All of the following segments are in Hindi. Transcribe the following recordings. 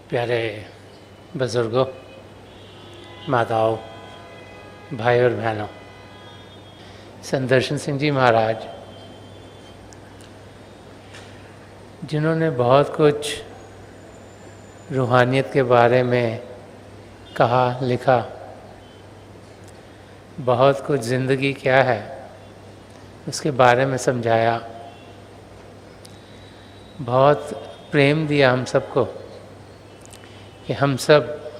प्यारे बुजुर्गों, माताओं, भाई और बहनों, संत दर्शन सिंह जी महाराज जिन्होंने बहुत कुछ रूहानियत के बारे में कहा लिखा, बहुत कुछ ज़िंदगी क्या है उसके बारे में समझाया, बहुत प्रेम दिया हम सबको कि हम सब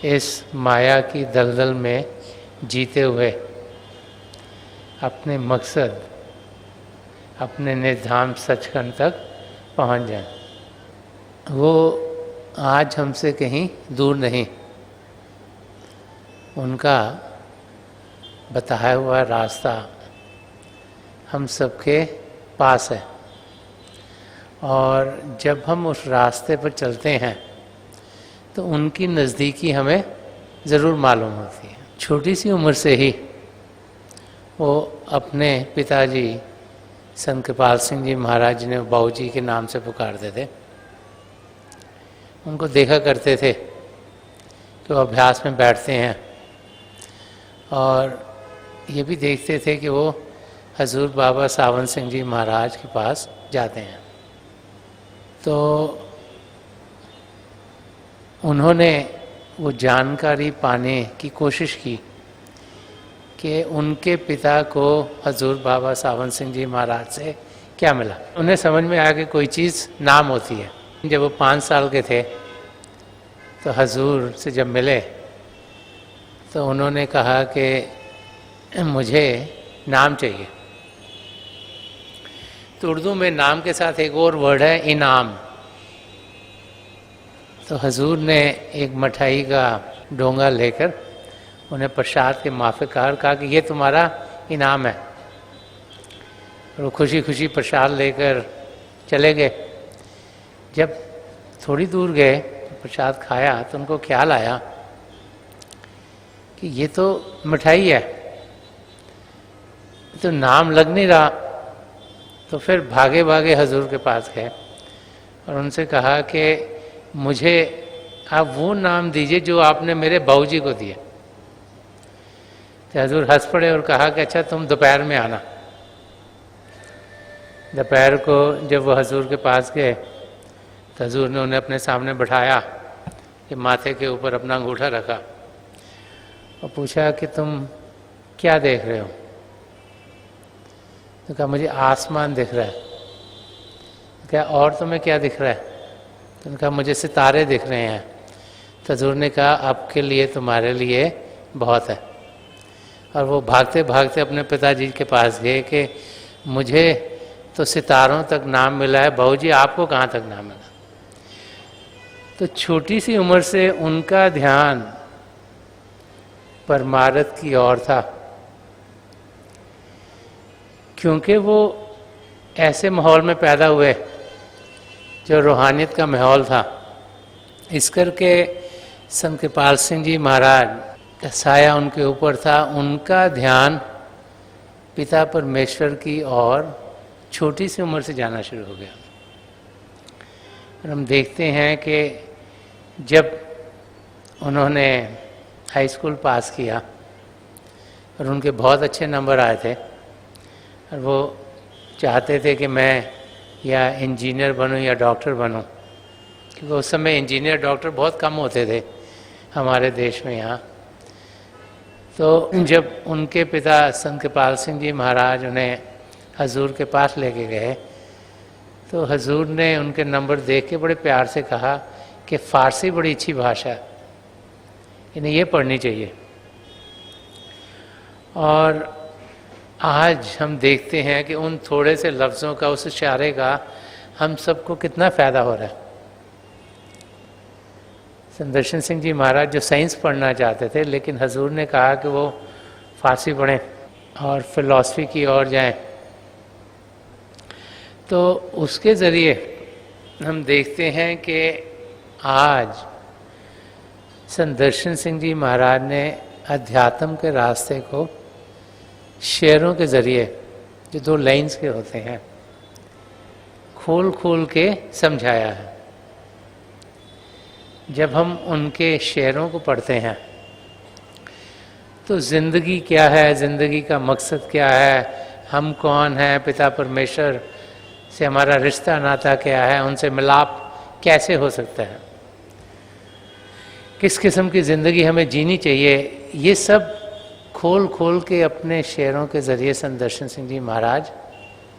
इस माया की दलदल में जीते हुए अपने मकसद, अपने निर्धाम सचखंड तक पहुंच जाएं। वो आज हमसे कहीं दूर नहीं, उनका बताया हुआ रास्ता हम सबके पास है और जब हम उस रास्ते पर चलते हैं तो उनकी नज़दीकी हमें ज़रूर मालूम होती है। छोटी सी उम्र से ही वो अपने पिताजी संत कृपाल सिंह जी महाराज, जिन्हें बाबू जी के नाम से पुकारते थे, उनको देखा करते थे कि वो अभ्यास में बैठते हैं और ये भी देखते थे कि वो हजूर बाबा सावन सिंह जी महाराज के पास जाते हैं। तो उन्होंने वो जानकारी पाने की कोशिश की कि उनके पिता को हजूर बाबा सावन सिंह जी महाराज से क्या मिला। उन्हें समझ में आया कि कोई चीज़ नाम होती है। जब वो 5 साल के थे तो हजूर से जब मिले तो उन्होंने कहा कि मुझे नाम चाहिए। तो उर्दू में नाम के साथ एक और वर्ड है इनाम। तो हजूर ने एक मिठाई का डोंगा लेकर उन्हें प्रसाद के माफिक कहा कि ये तुम्हारा इनाम है। और वो खुशी खुशी प्रसाद लेकर चले गए। जब थोड़ी दूर गए तो प्रसाद खाया तो उनको ख्याल आया कि ये तो मिठाई है, तो नाम लग नहीं रहा। तो फिर भागे भागे हजूर के पास गए और उनसे कहा कि मुझे आप वो नाम दीजिए जो आपने मेरे बाबूजी को दिए। तो हजूर हंस पड़े और कहा कि अच्छा तुम दोपहर में आना। दोपहर को जब वो हजूर के पास गए तो हजूर ने उन्हें अपने सामने बैठाया कि माथे के ऊपर अपना अंगूठा रखा और पूछा कि तुम क्या देख रहे हो। तो कहा मुझे आसमान दिख रहा है। क्या और तुम्हें क्या दिख रहा है? तो उन्होंने कहा मुझे सितारे दिख रहे हैं। तो हजूर ने कहा आपके लिए तुम्हारे लिए बहुत है। और वो भागते भागते अपने पिताजी के पास गए कि मुझे तो सितारों तक नाम मिला है, बाबूजी आपको कहाँ तक नाम मिला। तो छोटी सी उम्र से उनका ध्यान परमार्थ की ओर था, क्योंकि वो ऐसे माहौल में पैदा हुए जो रूहानियत का माहौल था। इस करके संत कृपाल सिंह जी महाराज का साया उनके ऊपर था। उनका ध्यान पिता परमेश्वर की ओर छोटी सी उम्र से जाना शुरू हो गया। और हम देखते हैं कि जब उन्होंने हाई स्कूल पास किया और उनके बहुत अच्छे नंबर आए थे और वो चाहते थे कि मैं या इंजीनियर बनूं या डॉक्टर बनूं, क्योंकि उस समय इंजीनियर डॉक्टर बहुत कम होते थे हमारे देश में यहाँ। तो जब उनके पिता संत कृपाल सिंह जी महाराज उन्हें हजूर के पास लेके गए तो हजूर ने उनके नंबर देख के बड़े प्यार से कहा कि फ़ारसी बड़ी अच्छी भाषा है, इन्हें ये पढ़नी चाहिए। और आज हम देखते हैं कि उन थोड़े से लफ्ज़ों का, उस इशारे का हम सबको कितना फ़ायदा हो रहा है। संत दर्शन सिंह जी महाराज जो साइंस पढ़ना चाहते थे, लेकिन हजूर ने कहा कि वो फ़ारसी पढ़ें और फ़िलासफ़ी की ओर जाएं। तो उसके ज़रिए हम देखते हैं कि आज संत दर्शन सिंह जी महाराज ने अध्यात्म के रास्ते को शेरों के ज़रिए, जो 2 लाइन्स के होते हैं, खोल खोल के समझाया है। जब हम उनके शेरों को पढ़ते हैं तो ज़िंदगी क्या है, ज़िंदगी का मकसद क्या है, हम कौन हैं, पिता परमेश्वर से हमारा रिश्ता नाता क्या है, उनसे मिलाप कैसे हो सकता है, किस किस्म की ज़िंदगी हमें जीनी चाहिए, ये सब खोल खोल के अपने शेरों के ज़रिए संत दर्शन सिंह जी महाराज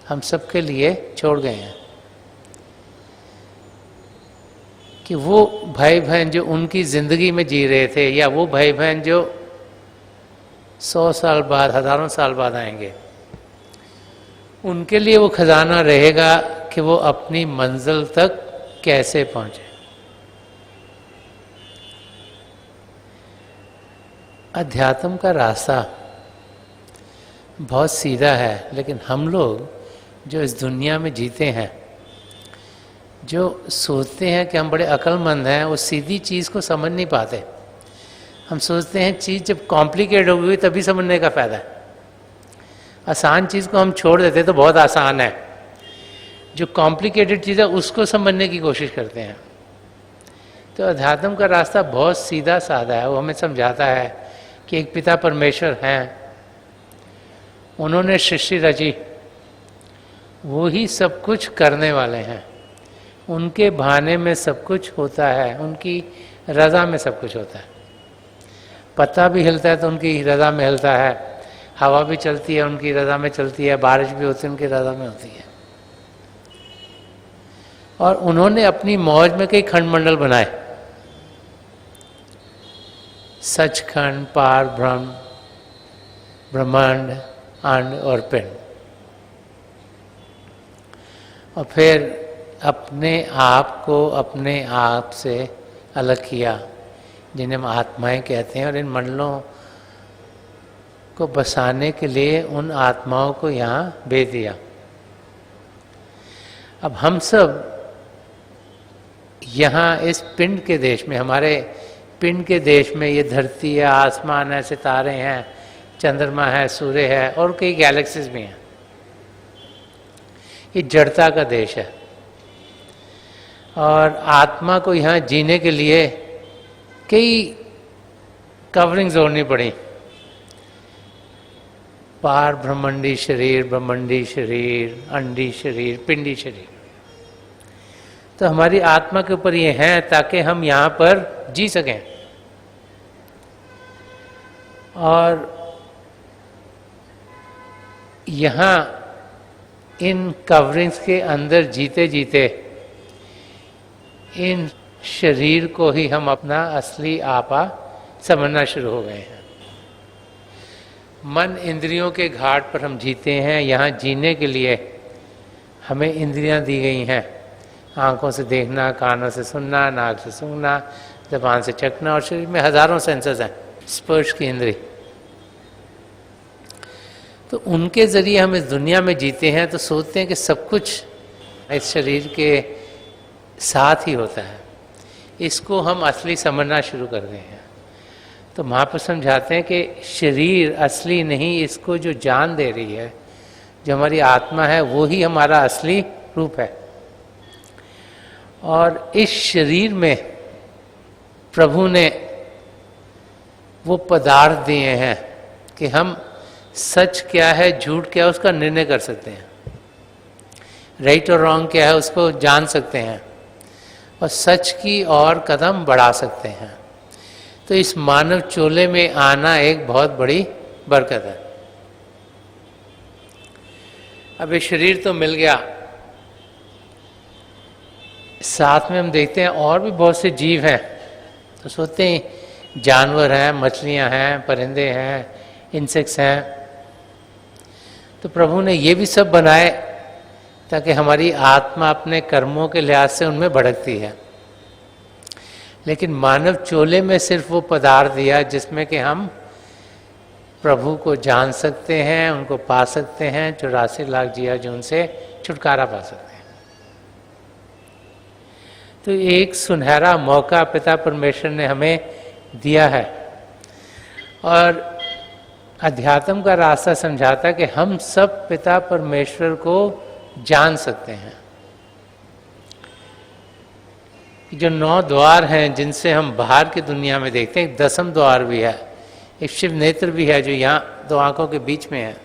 हम सब के लिए छोड़ गए हैं कि वो भाई बहन जो उनकी ज़िंदगी में जी रहे थे, या वो भाई बहन जो 100 साल बाद, हज़ारों साल बाद आएंगे, उनके लिए वो खजाना रहेगा कि वो अपनी मंजिल तक कैसे पहुंचे। अध्यात्म का रास्ता बहुत सीधा है, लेकिन हम लोग जो इस दुनिया में जीते हैं, जो सोचते हैं कि हम बड़े अक्लमंद हैं, वो सीधी चीज़ को समझ नहीं पाते। हम सोचते हैं चीज़ जब कॉम्प्लिकेट हो गई तभी समझने का फ़ायदा है। आसान चीज़ को हम छोड़ देते तो बहुत आसान है, जो कॉम्प्लिकेटेड चीज़ है उसको समझने की कोशिश करते हैं। तो अध्यात्म का रास्ता बहुत सीधा साधा है। वो हमें समझाता है कि एक पिता परमेश्वर हैं, उन्होंने सृष्टि रची, वो ही सब कुछ करने वाले हैं, उनके बहाने में सब कुछ होता है, उनकी रज़ा में सब कुछ होता है। पत्ता भी हिलता है तो उनकी रज़ा में हिलता है, हवा भी चलती है उनकी रज़ा में चलती है, बारिश भी होती है उनकी रज़ा में होती है। और उन्होंने अपनी मौज में कई खंडमंडल बनाए, सचखंड, पार ब्रह्म, ब्रह्मांड, अंड और पिंड। और फिर अपने आप को अपने आप से अलग किया, जिन्हें हम आत्माएं कहते हैं, और इन मंडलों को बसाने के लिए उन आत्माओं को यहाँ भेज दिया। अब हम सब यहाँ इस पिंड के देश में, हमारे पिंड के देश में, ये धरती है, आसमान है, सितारे हैं, चंद्रमा है, सूर्य है, और कई गैलेक्सीज भी हैं। ये जड़ता का देश है, और आत्मा को यहाँ जीने के लिए कई कवरिंग जोड़नी पड़ी। पार ब्रह्मंडी शरीर, ब्रह्मंडी शरीर, अंडी शरीर, पिंडी शरीर, तो हमारी आत्मा के ऊपर ये हैं ताकि हम यहाँ पर जी सकें। और यहाँ इन कवरिंग्स के अंदर जीते जीते इन शरीर को ही हम अपना असली आपा समझना शुरू हो गए हैं। मन इंद्रियों के घाट पर हम जीते हैं। यहाँ जीने के लिए हमें इंद्रियां दी गई हैं, आँखों से देखना, कानों से सुनना, नाक से सूंघना, ज़बान से चखना, और शरीर में हज़ारों सेंसेस हैं, स्पर्श की इंद्री। तो उनके ज़रिए हम इस दुनिया में जीते हैं, तो सोचते हैं कि सब कुछ इस शरीर के साथ ही होता है। इसको हम असली समझना शुरू कर गए हैं। तो महापुरुष समझाते हैं कि शरीर असली नहीं, इसको जो जान दे रही है, जो हमारी आत्मा है, वो ही हमारा असली रूप है। और इस शरीर में प्रभु ने वो पदार्थ दिए हैं कि हम सच क्या है, झूठ क्या है, उसका निर्णय कर सकते हैं। राइट और रॉन्ग क्या है, उसको जान सकते हैं, और सच की और कदम बढ़ा सकते हैं। तो इस मानव चोले में आना एक बहुत बड़ी बरकत है। अब ये शरीर तो मिल गया, साथ में हम देखते हैं और भी बहुत से जीव हैं। तो सोचते हैं जानवर हैं, मछलियां हैं, परिंदे हैं, इंसेक्ट्स हैं। तो प्रभु ने ये भी सब बनाए ताकि हमारी आत्मा अपने कर्मों के लिहाज से उनमें भड़कती है। लेकिन मानव चोले में सिर्फ वो पदार्थ दिया जिसमें कि हम प्रभु को जान सकते हैं, उनको पा सकते हैं, 84 लाख जिया जो उनसे छुटकारा पा सकते हैं। तो एक सुनहरा मौका पिता परमेश्वर ने हमें दिया है। और अध्यात्म का रास्ता समझाता है कि हम सब पिता परमेश्वर को जान सकते हैं। जो 9 द्वार हैं जिनसे हम बाहर की दुनिया में देखते हैं, एक 10वां द्वार भी है, एक शिव नेत्र भी है जो यहाँ 2 आंखों के बीच में है,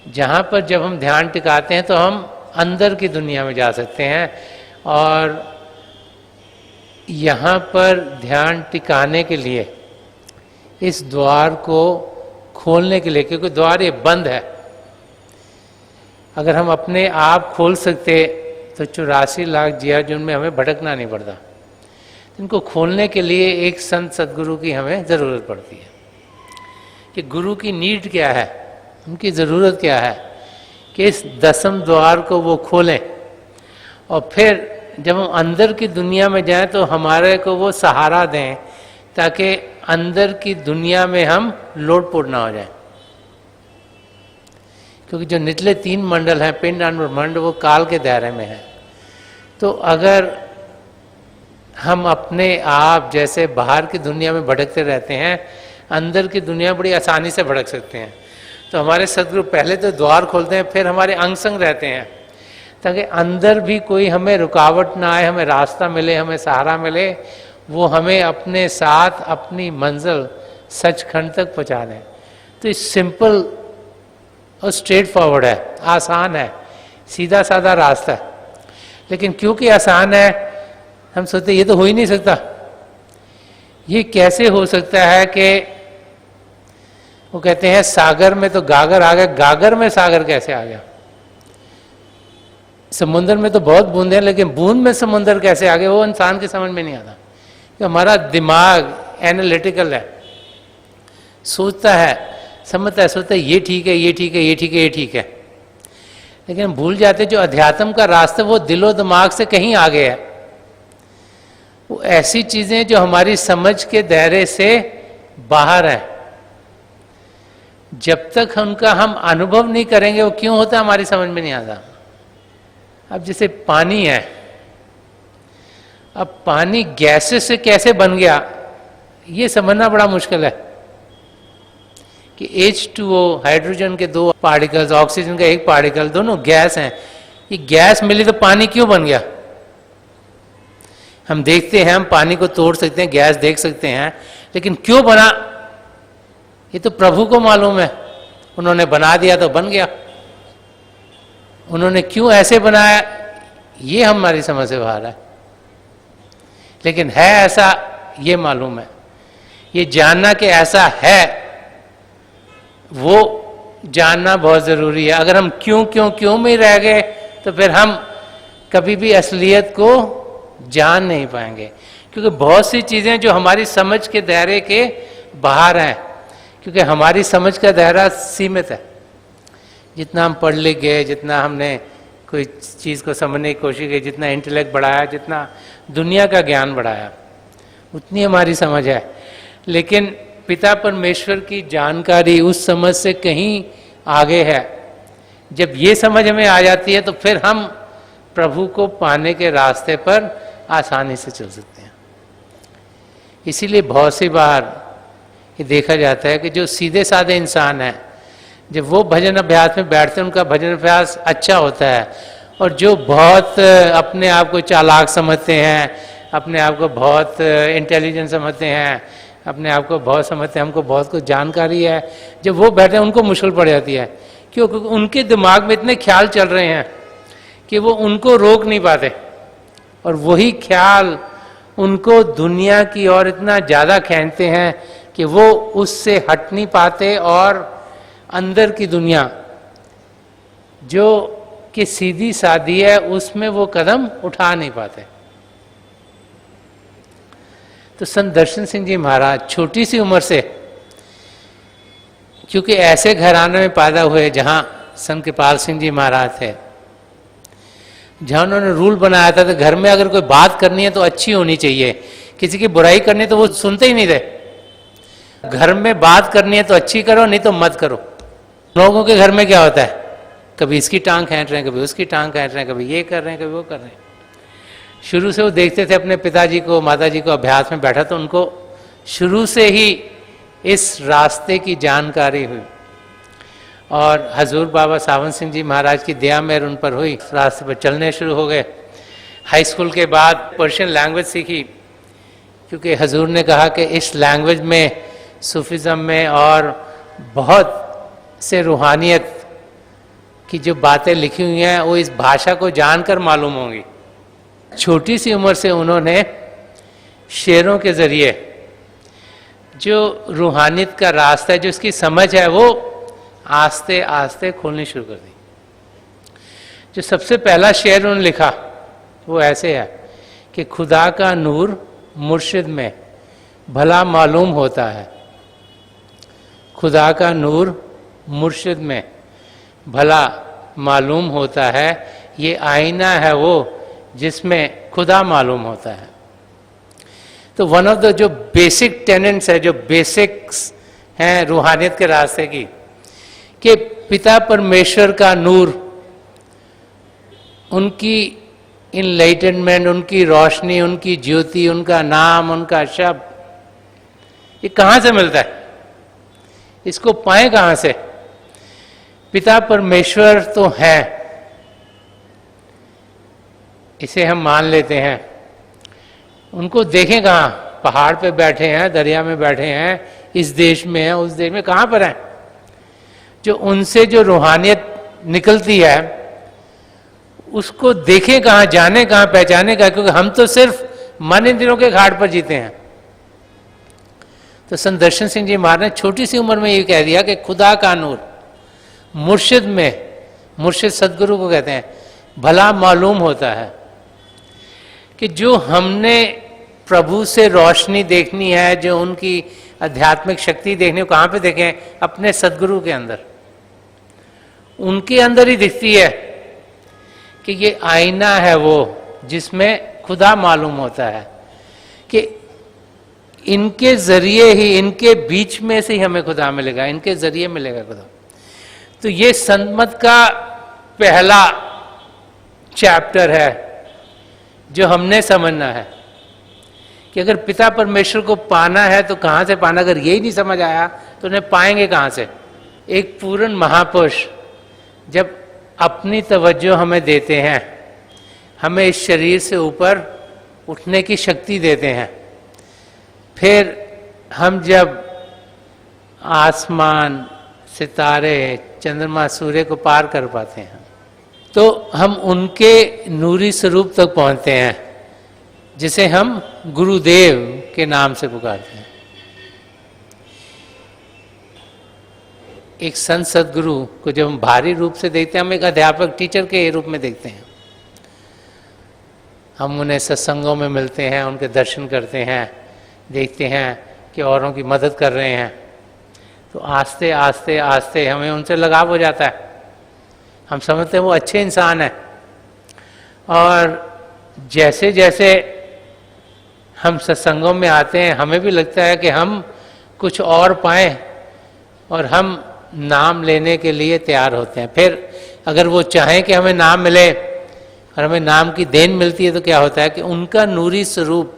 जहाँ पर जब हम ध्यान टिकाते हैं तो हम अंदर की दुनिया में जा सकते हैं। और यहाँ पर ध्यान टिकाने के लिए इस द्वार को खोलने के लिए, क्योंकि द्वार ये बंद है, अगर हम अपने आप खोल सकते तो 84 लाख जीवार्जुन में हमें भटकना नहीं पड़ता। इनको खोलने के लिए एक संत सदगुरु की हमें ज़रूरत पड़ती है कि गुरु की नीड क्या है, उनकी ज़रूरत क्या है कि इस 10वें द्वार को वो खोलें। और फिर जब हम अंदर की दुनिया में जाएं तो हमारे को वो सहारा दें ताकि अंदर की दुनिया में हम लोटपोट ना हो जाएं। क्योंकि जो निचले 3 मंडल हैं, पिंड और ब्रह्मांड, वो काल के दायरे में है। तो अगर हम अपने आप जैसे बाहर की दुनिया में भटकते रहते हैं, अंदर की दुनिया बड़ी आसानी से भटक सकते हैं। तो हमारे सदगुरु पहले तो द्वार खोलते हैं, फिर हमारे अंग संग रहते हैं ताकि अंदर भी कोई हमें रुकावट ना आए, हमें रास्ता मिले, हमें सहारा मिले, वो हमें अपने साथ अपनी मंजिल सचखंड तक पहुँचा दें। तो ये सिंपल और स्ट्रेट फॉरवर्ड है, आसान है, सीधा साधा रास्ता है। लेकिन क्योंकि आसान है, हम सोचते ये तो हो ही नहीं सकता। ये कैसे हो सकता है कि वो कहते हैं सागर में तो गागर आ गया, गागर में सागर कैसे आ गया? समुद्र में तो बहुत बूंदे हैं, लेकिन बूंद में समुद्र कैसे आ गया, वो इंसान के समझ में नहीं आता। कि हमारा दिमाग एनालिटिकल है, सोचता है, समझता है, सोचता है ये ठीक है, ये ठीक है, ये ठीक है, ये ठीक है, लेकिन हम भूल जाते जो अध्यात्म का रास्ता वो दिलो दिमाग से कहीं आगे है। वो ऐसी चीजें जो हमारी समझ के दायरे से बाहर है, जब तक उनका हम अनुभव नहीं करेंगे वो क्यों होता हमारी समझ में नहीं आता। अब जैसे पानी है, अब पानी गैसेस से कैसे बन गया ये समझना बड़ा मुश्किल है कि H2O हाइड्रोजन के 2 पार्टिकल्स, ऑक्सीजन का 1 पार्टिकल, दोनों गैस हैं, ये गैस मिली तो पानी क्यों बन गया? हम देखते हैं, हम पानी को तोड़ सकते हैं, गैस देख सकते हैं, लेकिन क्यों बना ये तो प्रभु को मालूम है। उन्होंने बना दिया तो बन गया, उन्होंने क्यों ऐसे बनाया ये हमारी समझ से बाहर है, लेकिन है ऐसा ये मालूम है। ये जानना कि ऐसा है वो जानना बहुत ज़रूरी है। अगर हम क्यों क्यों क्यों में रह गए तो फिर हम कभी भी असलियत को जान नहीं पाएंगे, क्योंकि बहुत सी चीज़ें जो हमारी समझ के दायरे के बाहर हैं, क्योंकि हमारी समझ का दायरा सीमित है। जितना हम पढ़ लिख गए, जितना हमने कोई चीज़ को समझने की कोशिश की, जितना इंटेलेक्ट बढ़ाया, जितना दुनिया का ज्ञान बढ़ाया, उतनी हमारी समझ है। लेकिन पिता परमेश्वर की जानकारी उस समझ से कहीं आगे है। जब ये समझ हमें आ जाती है तो फिर हम प्रभु को पाने के रास्ते पर आसानी से चल सकते हैं। इसीलिए बहुत सी बार ये देखा जाता है कि जो सीधे साधे इंसान हैं, जब वो भजन अभ्यास में बैठते हैं उनका भजन अभ्यास अच्छा होता है, और जो बहुत अपने आप को चालाक समझते हैं, अपने आप को बहुत इंटेलिजेंट समझते हैं, अपने आप को बहुत समझते हैं, हमको बहुत कुछ जानकारी है, जब वो बैठे हैं उनको मुश्किल पड़ जाती है। क्योंकि उनके दिमाग में इतने ख्याल चल रहे हैं कि वो उनको रोक नहीं पाते, और वही ख्याल उनको दुनिया की ओर इतना ज़्यादा खींचते हैं कि वो उससे हट नहीं पाते, और अंदर की दुनिया जो कि सीधी सादी है उसमें वो कदम उठा नहीं पाते। तो संत दर्शन सिंह जी महाराज छोटी सी उम्र से, क्योंकि ऐसे घराने में पैदा हुए जहाँ संत कृपाल सिंह जी महाराज थे, जहाँ उन्होंने रूल बनाया था तो घर में अगर कोई बात करनी है तो अच्छी होनी चाहिए, किसी की बुराई करनी तो वो सुनते ही नहीं थे। घर में बात करनी है तो अच्छी करो, नहीं तो मत करो। लोगों के घर में क्या होता है, कभी इसकी टांग खींच रहे हैं, कभी उसकी टांग खींच रहे हैं, कभी ये कर रहे हैं, कभी वो कर रहे हैं। शुरू से वो देखते थे अपने पिताजी को, माताजी को अभ्यास में बैठा, तो उनको शुरू से ही इस रास्ते की जानकारी हुई, और हजूर बाबा सावन सिंह जी महाराज की दया मेहर उन पर हुई, रास्ते पर चलने शुरू हो गए। हाई स्कूल के बाद पर्शियन लैंग्वेज सीखी, क्योंकि हजूर ने कहा कि इस लैंग्वेज में, सूफिज़म में और बहुत से रूहानियत की जो बातें लिखी हुई हैं वो इस भाषा को जानकर मालूम होंगी। छोटी सी उम्र से उन्होंने शेरों के ज़रिए जो रूहानियत का रास्ता है, जो उसकी समझ है, वो आस्ते आस्ते खोलनी शुरू कर दी। जो सबसे पहला शेर उन्होंने लिखा वो ऐसे है कि खुदा का नूर मुर्शिद में भला मालूम होता है। खुदा का नूर मुर्शिद में भला मालूम होता है, ये आईना है वो जिसमें खुदा मालूम होता है। तो वन ऑफ द जो बेसिक टेनेंट्स है, जो बेसिक्स हैं रूहानियत के रास्ते की, कि पिता परमेश्वर का नूर, उनकी इनलाइटनमेंट, उनकी रोशनी, उनकी ज्योति, उनका नाम, उनका शब्द, ये कहाँ से मिलता है? इसको पाएं कहाँ से? पिता परमेश्वर तो है, इसे हम मान लेते हैं, उनको देखें कहाँ? पहाड़ पे बैठे हैं, दरिया में बैठे हैं, इस देश में हैं, उस देश में, कहाँ पर हैं? जो उनसे जो रूहानियत निकलती है उसको देखें कहाँ, जाने कहाँ, पहचाने कहाँ? क्योंकि हम तो सिर्फ मन इंद्रियों के घाट पर जीते हैं। तो संत दर्शन सिंह जी महाराज ने छोटी सी उम्र में ये कह दिया कि खुदा का नूर मुर्शिद में, मुर्शिद सदगुरु को कहते हैं, भला मालूम होता है। कि जो हमने प्रभु से रोशनी देखनी है, जो उनकी आध्यात्मिक शक्ति देखनी है, कहाँ पे देखें? अपने सदगुरु के अंदर, उनके अंदर ही दिखती है कि ये आईना है वो जिसमें खुदा मालूम होता है, कि इनके जरिए ही, इनके बीच में से ही हमें खुदा मिलेगा, इनके जरिए मिलेगा खुदा। तो ये संतमत का पहला चैप्टर है जो हमने समझना है कि अगर पिता परमेश्वर को पाना है तो कहाँ से पाना? अगर यही नहीं समझ आया तो उन्हें पाएंगे कहाँ से? एक पूर्ण महापुरुष जब अपनी तवज्जो हमें देते हैं, हमें इस शरीर से ऊपर उठने की शक्ति देते हैं, फिर हम जब आसमान, सितारे, चंद्रमा, सूर्य को पार कर पाते हैं तो हम उनके नूरी स्वरूप तक पहुंचते हैं, जिसे हम गुरुदेव के नाम से पुकारते हैं। एक संत सदगुरु को जब हम भारी रूप से देखते हैं, हम एक अध्यापक, टीचर के रूप में देखते हैं। हम उन्हें सत्संगों में मिलते हैं, उनके दर्शन करते हैं, देखते हैं कि औरों की मदद कर रहे हैं, तो आस्ते आस्ते आस्ते हमें उनसे लगाव हो जाता है। हम समझते हैं वो अच्छे इंसान हैं, और जैसे जैसे हम सत्संगों में आते हैं हमें भी लगता है कि हम कुछ और पाएं, और हम नाम लेने के लिए तैयार होते हैं। फिर अगर वो चाहें कि हमें नाम मिले और हमें नाम की देन मिलती है तो क्या होता है कि उनका नूरी स्वरूप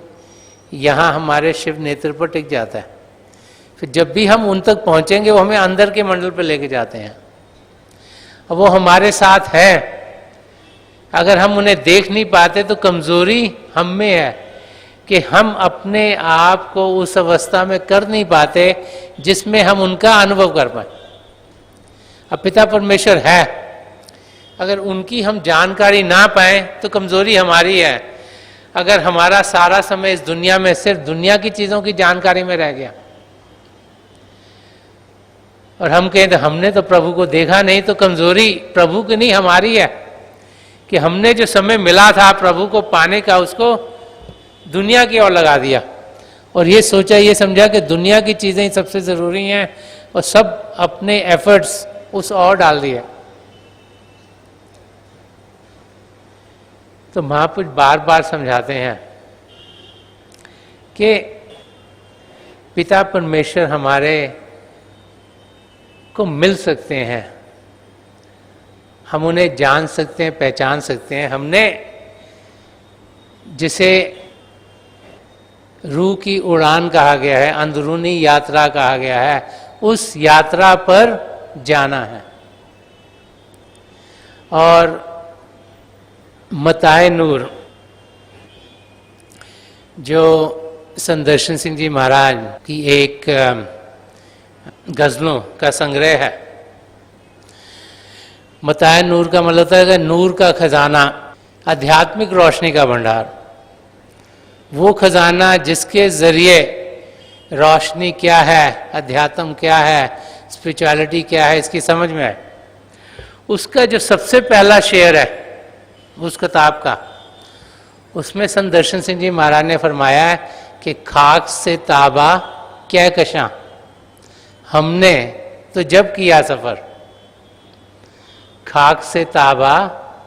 यहाँ हमारे शिव नेत्र पर टिक जाता है। फिर जब भी हम उन तक पहुँचेंगे वो हमें अंदर के मंडल पर लेके जाते हैं, और वो हमारे साथ है। अगर हम उन्हें देख नहीं पाते तो कमजोरी हम में है कि हम अपने आप को उस अवस्था में कर नहीं पाते जिसमें हम उनका अनुभव कर पाए। अब पिता परमेश्वर है, अगर उनकी हम जानकारी ना पाए तो कमजोरी हमारी है। अगर हमारा सारा समय इस दुनिया में सिर्फ दुनिया की चीजों की जानकारी में रह गया और हम कहें तो हमने तो प्रभु को देखा नहीं, तो कमजोरी प्रभु की नहीं हमारी है कि हमने जो समय मिला था प्रभु को पाने का उसको दुनिया की ओर लगा दिया, और ये सोचा, ये समझा कि दुनिया की चीजें ही सबसे जरूरी हैं, और सब अपने एफर्ट्स उस ओर डाल दिए। तो महापुरुष बार बार समझाते हैं कि पिता परमेश्वर हमारे को मिल सकते हैं, हम उन्हें जान सकते हैं, पहचान सकते हैं। हमने जिसे रूह की उड़ान कहा गया है, अंदरूनी यात्रा कहा गया है, उस यात्रा पर जाना है। और मताए नूर जो संदर्शन सिंह जी महाराज की एक गज़लों का संग्रह है। मताए नूर का मतलब होता है कि नूर का खजाना, आध्यात्मिक रोशनी का भंडार, वो खजाना जिसके ज़रिए रोशनी क्या है, अध्यात्म क्या है, स्पिरिचुअलिटी क्या है, इसकी समझ में आए। उसका जो सबसे पहला शेर है उस किताब का, उसमें संदर्शन सिंह जी महाराज ने फरमाया है कि खाक से ताबा क्या कशां, हमने तो जब किया सफ़र, खाक से ताबा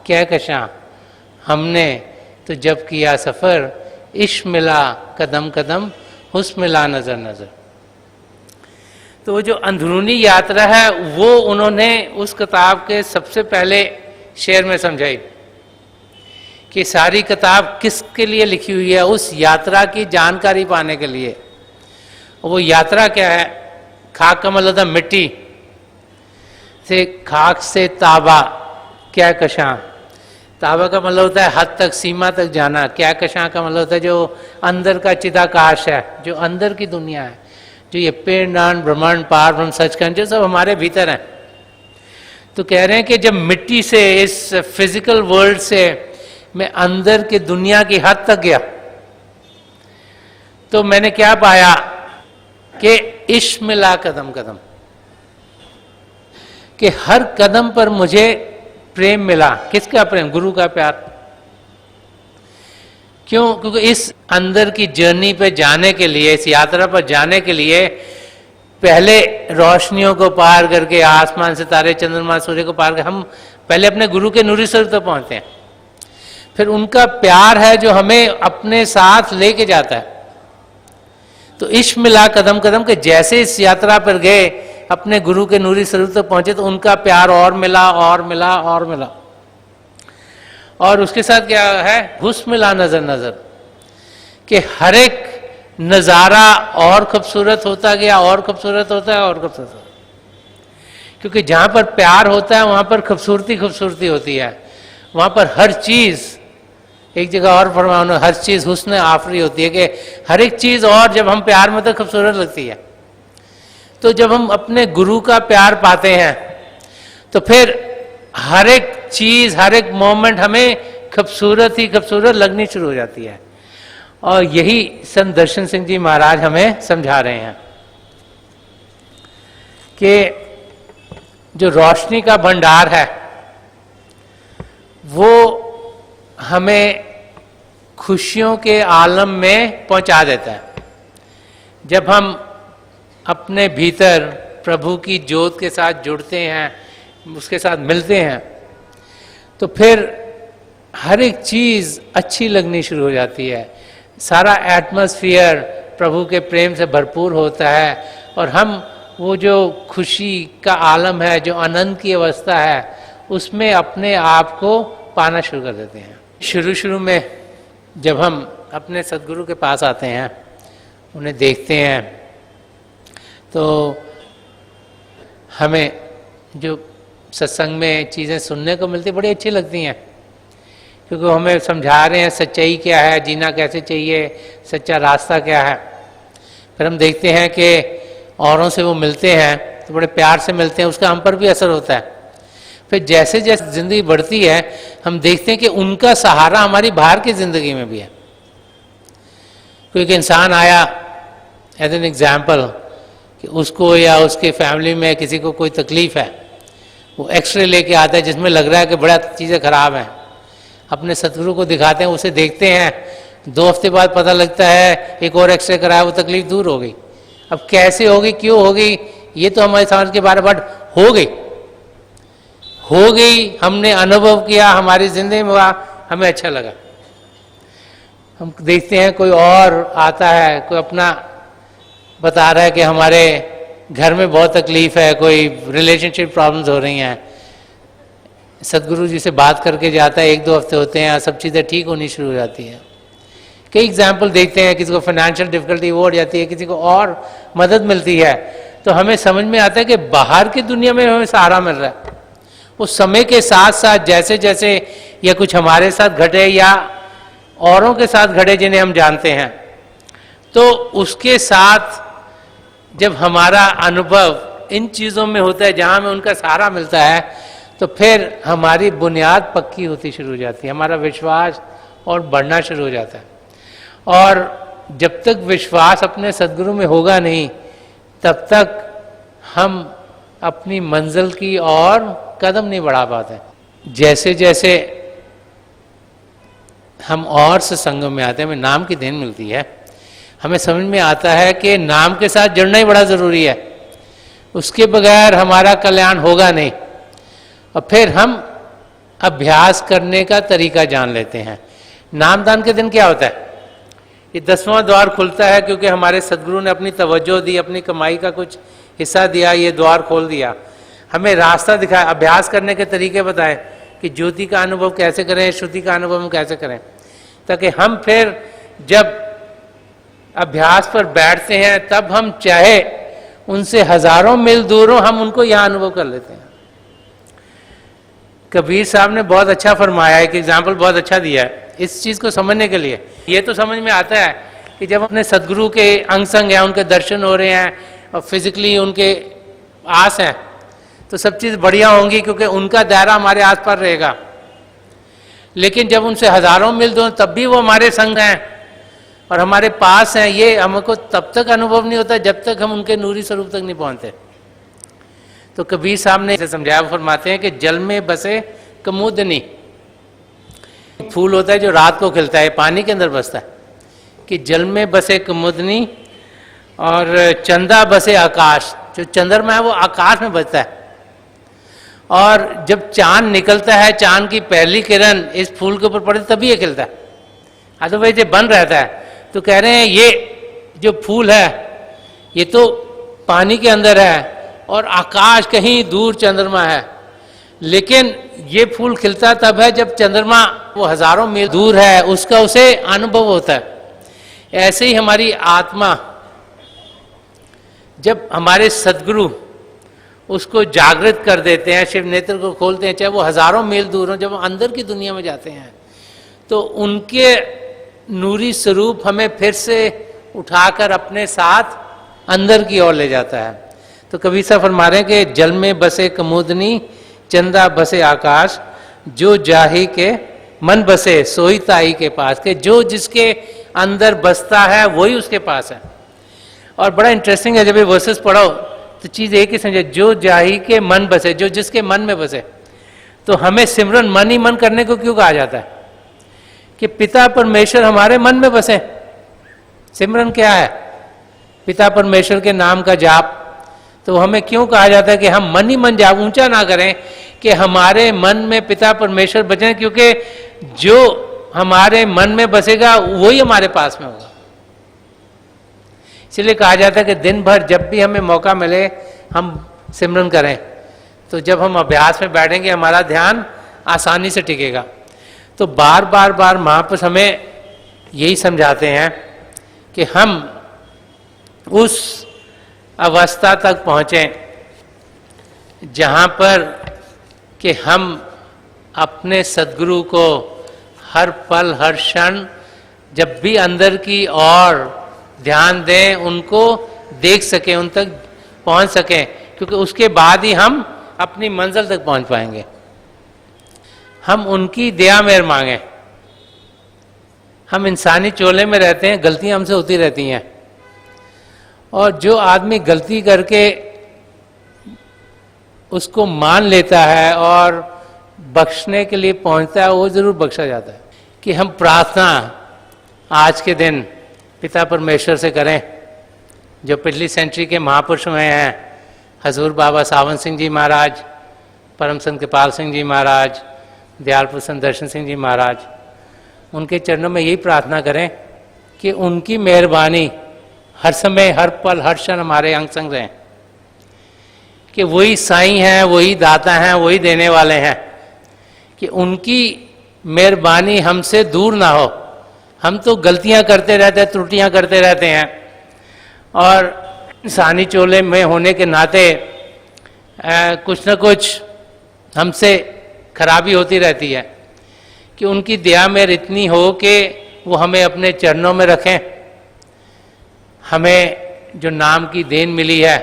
क्या कशां, हमने तो जब किया सफ़र, इश्क मिला कदम कदम, हुस्न मिला नज़र नज़र। तो वो जो अंदरूनी यात्रा है वो उन्होंने उस किताब के सबसे पहले शेर में समझाई कि सारी किताब किसके लिए लिखी हुई है, उस यात्रा की जानकारी पाने के लिए। वो यात्रा क्या है? खाक का मतलब था मिट्टी से, खाक से ताबा क्या कशां, ताबा का मतलब होता है हद तक, सीमा तक जाना। क्या कशां का मतलब होता है जो अंदर का चिदाकाश है, जो अंदर की दुनिया है, जो ये पिंडांड ब्रह्मांड पार ब्रह्म सचखंड जो सब हमारे भीतर है। तो कह रहे हैं कि जब मिट्टी से, इस फिजिकल वर्ल्ड से मैं अंदर की दुनिया की हद तक गया तो मैंने क्या पाया कि इश्क मिला कदम कदम, कि हर कदम पर मुझे प्रेम मिला। किसका प्रेम? गुरु का प्यार। क्यों? क्योंकि इस अंदर की जर्नी पे जाने के लिए, इस यात्रा पर जाने के लिए पहले रोशनियों को पार करके, आसमान सितारे चंद्रमा सूर्य को पार कर हम पहले अपने गुरु के नूरी स्वरूप तक पहुंचते हैं। फिर उनका प्यार है जो हमें अपने साथ लेके जाता है। तो इश्क मिला कदम कदम के, जैसे इस यात्रा पर गए अपने गुरु के नूरी स्वरूप तक पहुंचे तो उनका प्यार और मिला और मिला और मिला। और उसके साथ क्या है? हुस्न मिला नजर नजर, कि हर एक नज़ारा और खूबसूरत होता गया, और खूबसूरत होता है, और खूबसूरत होता है। क्योंकि जहाँ पर प्यार होता है वहाँ पर खूबसूरती खूबसूरती होती है, वहाँ पर हर चीज़, एक जगह और फरमाया, हर चीज़ हुस्न आफरी होती है, कि हर एक चीज़ और जब हम प्यार में तो खूबसूरत लगती है। तो जब हम अपने गुरु का प्यार पाते हैं तो फिर हर एक चीज़, हर एक मोमेंट हमें खूबसूरत ही खूबसूरत लगनी शुरू हो जाती है। और यही संदर्शन सिंह जी महाराज हमें समझा रहे हैं कि जो रोशनी का भंडार है वो हमें खुशियों के आलम में पहुंचा देता है। जब हम अपने भीतर प्रभु की ज्योत के साथ जुड़ते हैं, उसके साथ मिलते हैं, तो फिर हर एक चीज़ अच्छी लगनी शुरू हो जाती है। सारा एटमॉस्फेयर प्रभु के प्रेम से भरपूर होता है और हम वो जो खुशी का आलम है, जो आनंद की अवस्था है, उसमें अपने आप को पाना शुरू कर देते हैं। शुरू शुरू में जब हम अपने सदगुरु के पास आते हैं, उन्हें देखते हैं, तो हमें जो सत्संग में चीज़ें सुनने को मिलती बड़ी अच्छी लगती हैं, क्योंकि हमें समझा रहे हैं सच्चाई क्या है, जीना कैसे चाहिए, सच्चा रास्ता क्या है। फिर हम देखते हैं कि औरों से वो मिलते हैं तो बड़े प्यार से मिलते हैं, उसका हम पर भी असर होता है। फिर जैसे जैसे ज़िंदगी बढ़ती है हम देखते हैं कि उनका सहारा हमारी बाहर की ज़िंदगी में भी है। कोई एक इंसान आया, एज एन एग्जाम्पल, कि उसको या उसके फैमिली में किसी को कोई तकलीफ़ है, वो एक्सरे लेके आता है जिसमें लग रहा है कि बड़ा चीज़ें ख़राब हैं। अपने सतगुरु को दिखाते हैं, उसे देखते हैं, 2 हफ्ते बाद पता लगता है एक और एक्सरे कराया, वो तकलीफ दूर हो गई। अब कैसे होगी, क्यों होगी, ये तो हमारी समझ के बारे, बट हो गई, हमने अनुभव किया, हमारी जिंदगी में हुआ, हमें अच्छा लगा। हम देखते हैं कोई और आता है, कोई अपना बता रहा है कि हमारे घर में बहुत तकलीफ है, कोई रिलेशनशिप प्रॉब्लम्स हो रही हैं, सदगुरु जी से बात करके जाता है, 1-2 हफ्ते होते हैं, सब चीज़ें ठीक होनी शुरू हो जाती हैं। कई एग्जाम्पल देखते हैं, किसी को फाइनेंशियल डिफिकल्टी वो हो जाती है, किसी को और मदद मिलती है, तो हमें समझ में आता है कि बाहर की दुनिया में हमें सहारा मिल रहा है। उस समय के साथ साथ जैसे जैसे या कुछ हमारे साथ घटे या औरों के साथ घटे जिन्हें हम जानते हैं, तो उसके साथ जब हमारा अनुभव इन चीज़ों में होता है जहाँ हमें उनका सहारा मिलता है, तो फिर हमारी बुनियाद पक्की होती शुरू हो जाती है, हमारा विश्वास और बढ़ना शुरू हो जाता है। और जब तक विश्वास अपने सद्गुरु में होगा नहीं, तब तक हम अपनी मंजिल की और कदम नहीं बढ़ा पाते। जैसे जैसे हम और सत्संगों में आते हैं, हमें नाम की देन मिलती है, हमें समझ में आता है कि नाम के साथ जुड़ना ही बड़ा ज़रूरी है, उसके बगैर हमारा कल्याण होगा नहीं। और फिर हम अभ्यास करने का तरीका जान लेते हैं। नामदान के दिन क्या होता है? ये 10वां द्वार खुलता है, क्योंकि हमारे सद्गुरु ने अपनी तवज्जो दी, अपनी कमाई का कुछ हिस्सा दिया, ये द्वार खोल दिया, हमें रास्ता दिखाया, अभ्यास करने के तरीके बताए कि ज्योति का अनुभव कैसे करें, श्रुति का अनुभव हम कैसे करें, ताकि हम फिर जब अभ्यास पर बैठते हैं तब हम चाहे उनसे हजारों मील दूर हो, हम उनको यहाँ अनुभव कर लेते हैं। कबीर साहब ने बहुत अच्छा फरमाया, एक एग्जाम्पल बहुत अच्छा दिया है इस चीज़ को समझने के लिए। ये तो समझ में आता है कि जब अपने सदगुरु के अंग संग हैं, उनके दर्शन हो रहे हैं और फिजिकली उनके आस हैं, तो सब चीज़ बढ़िया होंगी, क्योंकि उनका दायरा हमारे आस पास रहेगा। लेकिन जब उनसे हजारों मील दूर, तब भी वो हमारे संग हैं और हमारे पास हैं, ये हमको तब तक अनुभव नहीं होता जब तक हम उनके नूरी स्वरूप तक नहीं पहुंचते। तो कबीर साहब ने इसे समझाया, फरमाते हैं कि जल में बसे कमुदनी, फूल होता है जो रात को खिलता है, पानी के अंदर बसता है, कि जल में बसे कुमुदनी और चंदा बसे आकाश, जो चंद्रमा है वो आकाश में बसता है। और जब चांद निकलता है, चांद की पहली किरण इस फूल के ऊपर पड़े तभी ये खिलता है, अदरवाइज ये बन रहता है। तो कह रहे हैं ये जो फूल है ये तो पानी के अंदर है और आकाश कहीं दूर चंद्रमा है, लेकिन ये फूल खिलता तब है जब चंद्रमा वो हजारों मील दूर है, उसका उसे अनुभव होता है। ऐसे ही हमारी आत्मा, जब हमारे सद्गुरु उसको जागृत कर देते हैं, शिव नेत्र को खोलते हैं, चाहे वो हजारों मील दूर हो, जब हम अंदर की दुनिया में जाते हैं तो उनके नूरी स्वरूप हमें फिर से उठाकर अपने साथ अंदर की ओर ले जाता है। तो कबीर साहब फरमा रहे हैं कि जल में बसे कमुदनी, चंदा बसे आकाश, जो जाही के मन बसे सोई ताई के पास, के जो जिसके अंदर बसता है वही उसके पास है। और बड़ा इंटरेस्टिंग है, जब ये वर्सेस पढ़ो तो चीज़ एक ही समझे, जो जाही के मन बसे, जो जिसके मन में बसे। तो हमें सिमरन मन ही मन करने को क्यों कहा जाता है? कि पिता परमेश्वर हमारे मन में बसे। सिमरन क्या है? पिता परमेश्वर के नाम का जाप। तो हमें क्यों कहा जाता है कि हम मन ही मन जाप, ऊंचा ना करें कि हमारे मन में पिता परमेश्वर बचे, क्योंकि जो हमारे मन में बसेगा वही हमारे पास में होगा। इसलिए कहा जाता है कि दिन भर जब भी हमें मौका मिले हम सिमरन करें। तो जब हम अभ्यास में बैठेंगे हमारा ध्यान आसानी से टिकेगा। तो बार बार बार महापुरुष हमें यही समझाते हैं कि हम उस अवस्था तक पहुँचें जहाँ पर कि हम अपने सद्गुरु को हर पल हर क्षण जब भी अंदर की ओर ध्यान दें, उनको देख सकें, उन तक पहुँच सकें, क्योंकि उसके बाद ही हम अपनी मंजिल तक पहुँच पाएंगे। हम उनकी दया मेहर मांगें। हम इंसानी चोले में रहते हैं, गलतियां हमसे होती रहती हैं, और जो आदमी गलती करके उसको मान लेता है और बख्शने के लिए पहुंचता है, वो जरूर बख्शा जाता है। कि हम प्रार्थना आज के दिन पिता परमेश्वर से करें, जो पिछली सेंचुरी के महापुरुष में हैं, हजूर बाबा सावन सिंह जी महाराज, परम संत कृपाल सिंह जी महाराज, दयाल प्रसन्न दर्शन सिंह जी महाराज, उनके चरणों में यही प्रार्थना करें कि उनकी मेहरबानी हर समय हर पल हर क्षण हमारे अंग संग रहें, कि वही साईं हैं, वही दाता हैं, वही देने वाले हैं, कि उनकी मेहरबानी हमसे दूर ना हो। हम तो गलतियां करते रहते हैं, त्रुटियां करते रहते हैं, और इंसानी चोले में होने के नाते कुछ न कुछ हमसे खराबी होती रहती है। कि उनकी दया मेहर इतनी हो कि वो हमें अपने चरणों में रखें, हमें जो नाम की देन मिली है,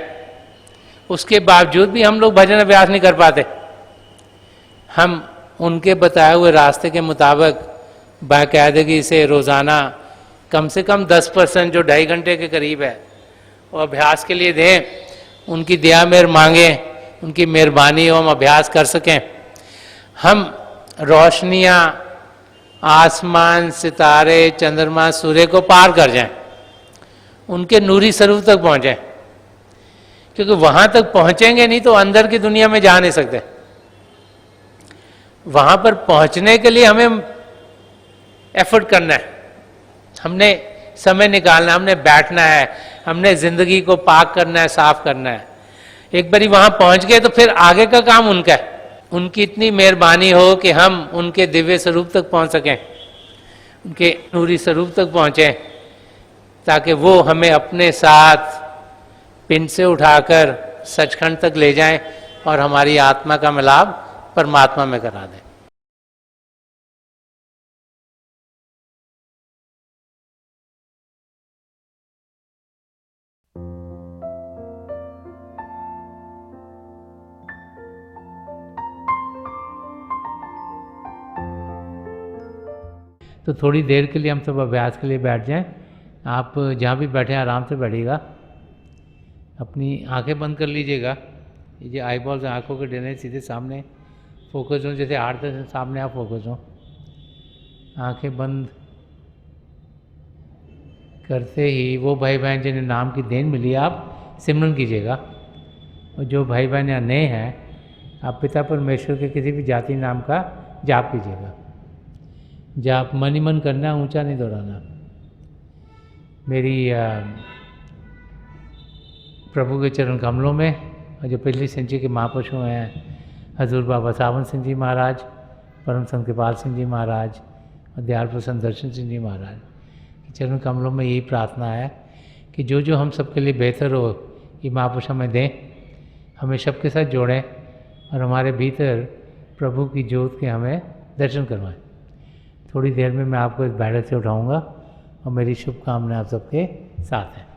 उसके बावजूद भी हम लोग भजन अभ्यास नहीं कर पाते। हम उनके बताए हुए रास्ते के मुताबिक बाकायदगी से रोज़ाना कम से कम 10% जो 2.5 घंटे के करीब है वो अभ्यास के लिए दें, उनकी दया मेहर मांगें, उनकी मेहरबानी हो हम अभ्यास कर सकें। हम रोशनियाँ, आसमान, सितारे, चंद्रमा, सूर्य को पार कर जाएं, उनके नूरी स्वरूप तक पहुँचें, क्योंकि वहाँ तक पहुँचेंगे नहीं तो अंदर की दुनिया में जा नहीं सकते। वहाँ पर पहुँचने के लिए हमें एफर्ट करना है, हमने समय निकालना है, हमने बैठना है, हमने ज़िंदगी को पाक करना है, साफ करना है। एक बारी वहाँ पहुँच गए तो फिर आगे का काम उनका है। उनकी इतनी मेहरबानी हो कि हम उनके दिव्य स्वरूप तक पहुँच सकें, उनके नूरी स्वरूप तक पहुँचें, ताकि वो हमें अपने साथ पिंड से उठाकर सचखंड तक ले जाएं और हमारी आत्मा का मिलाप परमात्मा में करा दें। तो थोड़ी देर के लिए हम सब अभ्यास के लिए बैठ जाएं। आप जहाँ भी बैठे आराम से बैठिएगा, अपनी आंखें बंद कर लीजिएगा। ये जो आई बॉल्स आँखों के डरने सीधे सामने फोकस हो, जैसे 8-10 सामने आप फोकस हो। आंखें बंद करते ही वो भाई बहन जिन्हें नाम की देन मिली आप सिमरन कीजिएगा, और जो भाई बहन यहाँ नए हैं आप पिता परमेश्वर के किसी भी जाति नाम का जाप कीजिएगा। जाप मन ही मन करना, ऊंचा नहीं दोहराना। मेरी प्रभु के चरण कमलों में, और जो पिछली संचि के महापुरुष हैं हजूर बाबा सावन सिंह जी महाराज, परम संत कृपाल सिंह जी महाराज और दयाल प्रसन्न दर्शन सिंह जी महाराज के चरण कमलों में यही प्रार्थना है कि जो जो हम सबके लिए बेहतर हो ये महापुरुष हमें दें, हमें सबके साथ जोड़ें और हमारे भीतर प्रभु की ज्योत के हमें दर्शन करवाएं। थोड़ी देर में मैं आपको इस बैठक से उठाऊंगा और मेरी शुभकामनाएं आप सबके साथ हैं।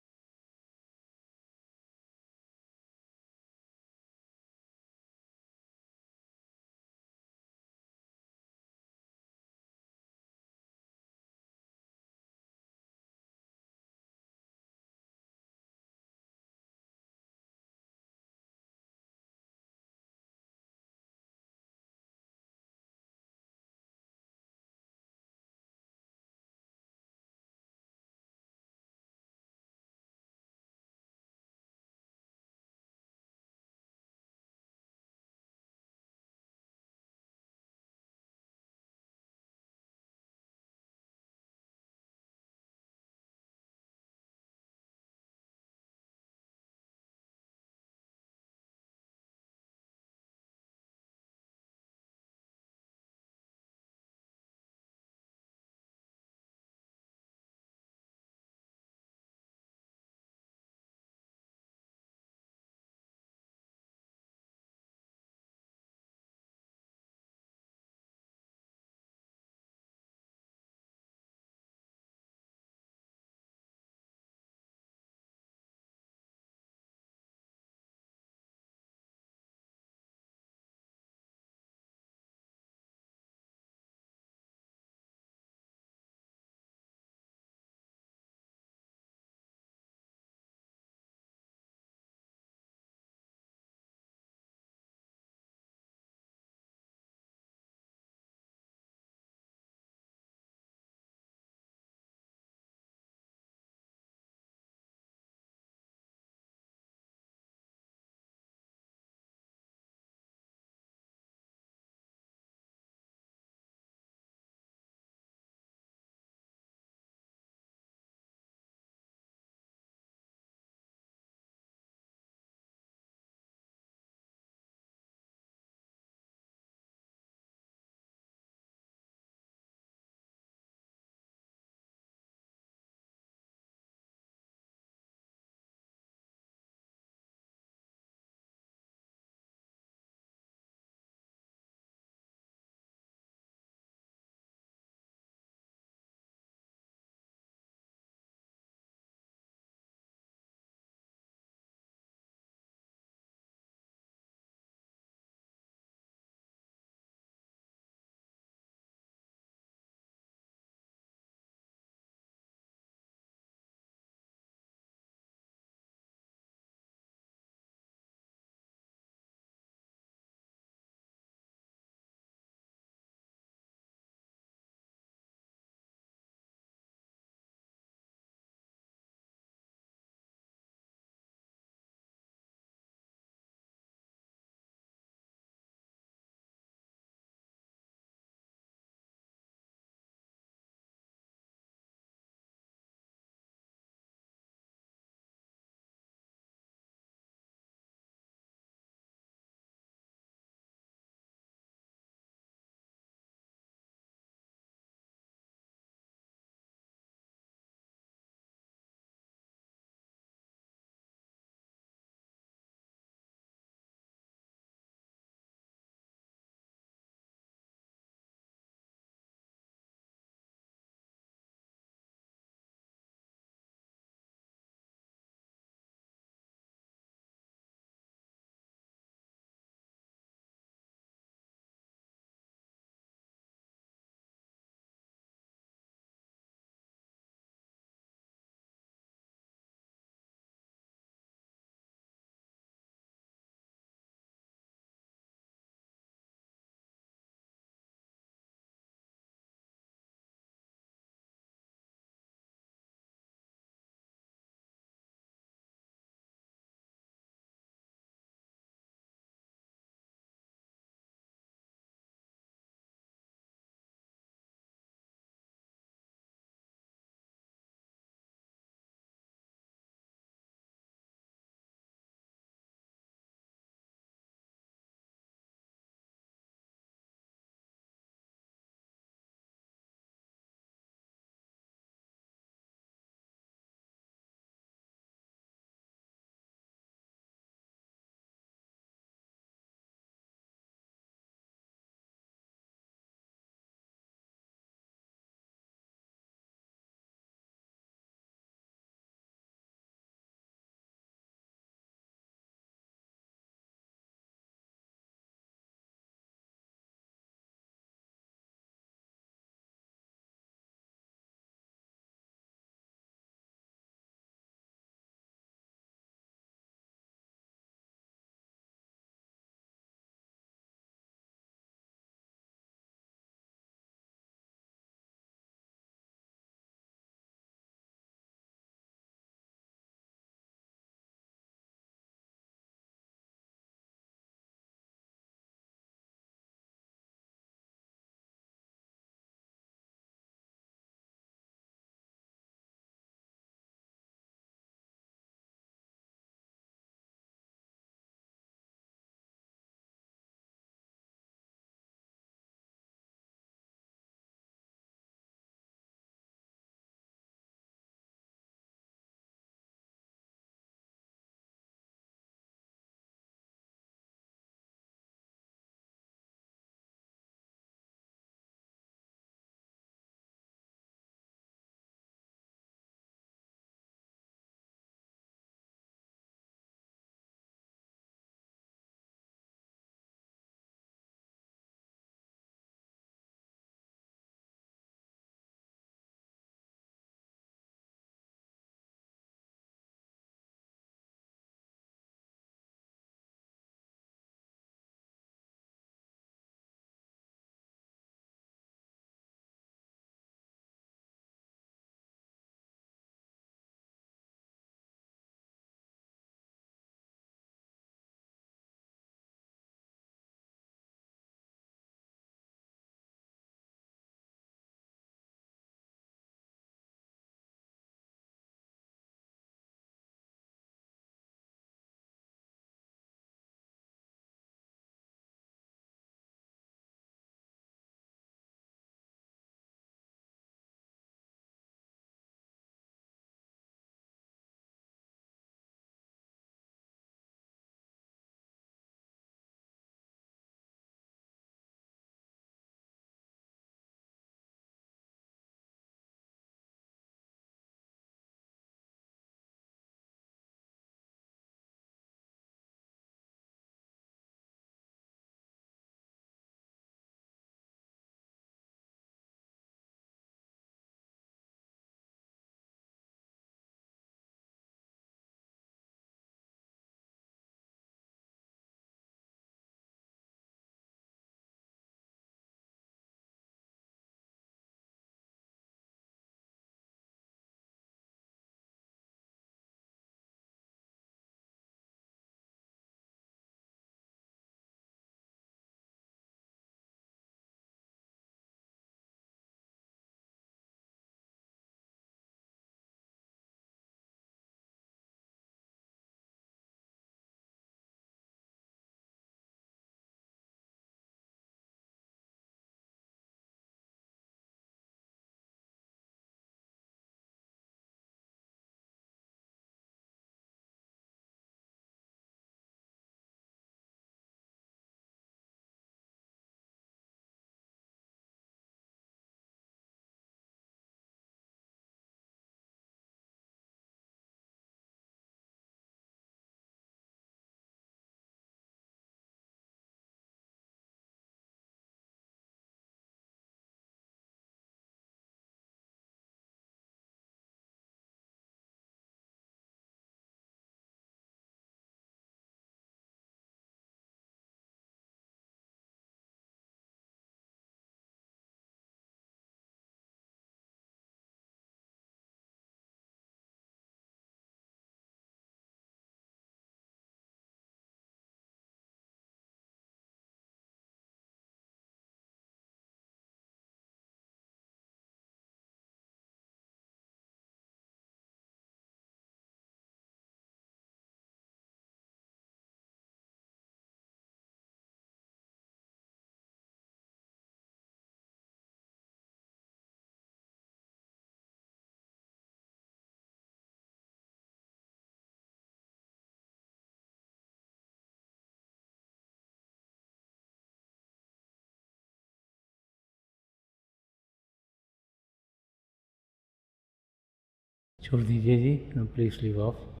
छोड़ दीजिए जी, प्लीज़ लीव ऑफ।